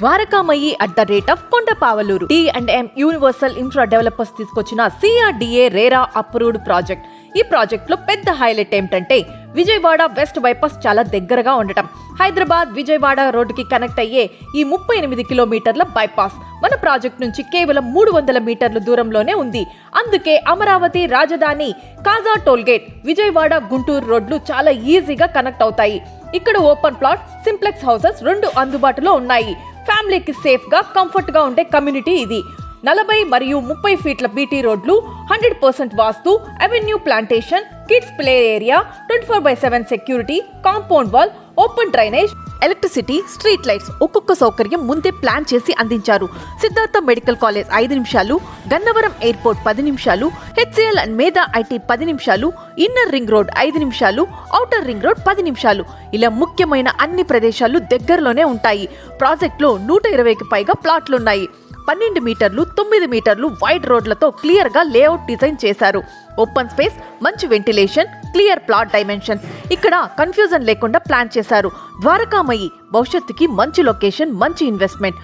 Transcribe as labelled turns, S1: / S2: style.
S1: Dwarakamayi at the rate of Kondapavuluru. D&M universal infra developers తీసుకొచ్చిన CRDA RERA approved project. ఈ project లో పెద్ద highlight ఏమిటంటే విజయవాడ వెస్ట్ బైపాస్ చాలా దగ్గరగా ఉండటం. హైదరాబాద్ విజయవాడ రోడ్డుకి కనెక్ట్ అయ్యే ఈ 38 కిలోమీటర్ల బైపాస్ మన ప్రాజెక్ట్ నుంచి కేవలం 300 మీటర్ల దూరంలోనే ఉంది. అందుకే అమరావతి రాజధాని కాజా టోల్గేట్ విజయవాడ గుంటూరు రోడ్లు చాలా ఈజీగా కనెక్ట్ అవుతాయి. ఇక్కడ ఓపెన్ ప్లాట్ సింప్లెక్స్ హౌసెస్ 2 అందుబాటులో ఉన్నాయి. ఫ్యామిలీకి సేఫ్ గా కంఫర్ట్ గా ఉండే కమ్యూనిటీ ఇది. 40 మరియు 30 ఫీట్ల బీటీ రోడ్లు, 100% vastu, avenue plantation, kids play area, 24/7 security, compound wall, open drainage, electricity, street lights ఒక్కొక్క సౌకర్యం ముందే ప్లాన్ చేసి అందించారు. సిద్ధార్థ మెడికల్ కాలేజ్ 5 నిమిషాలు, గన్నవరం ఎయిర్పోర్ట్ 10 నిమిషాలు, HCL అండ్ మేధా ఐటీ 10 నిమిషాలు, ఇన్నర్ రింగ్ రోడ్ 5 నిమిషాలు, ఔటర్ రింగ్ రోడ్ 10 నిమిషాలు. ఇలా ముఖ్యమైన అన్ని ప్రదేశాలు దగ్గరలోనే ఉంటాయి. ప్రాజెక్టులో 120కి పైగా ప్లాట్లున్నాయి. 12 మీటర్లు 9 మీటర్లు వైడ్ రోడ్లతో క్లియర్ గా లేఅవుట్ డిజైన్ చేశారు. ఓపెన్ స్పేస్, మంచి వెంటిలేషన్, క్లియర్ ప్లాట్ డైమెన్షన్స్. ఇక్కడ కన్ఫ్యూజన్ లేకుండా ప్లాన్ చేశారు. ద్వారకామయి భవిష్యత్తుకి మంచి లొకేషన్, మంచి ఇన్వెస్ట్మెంట్.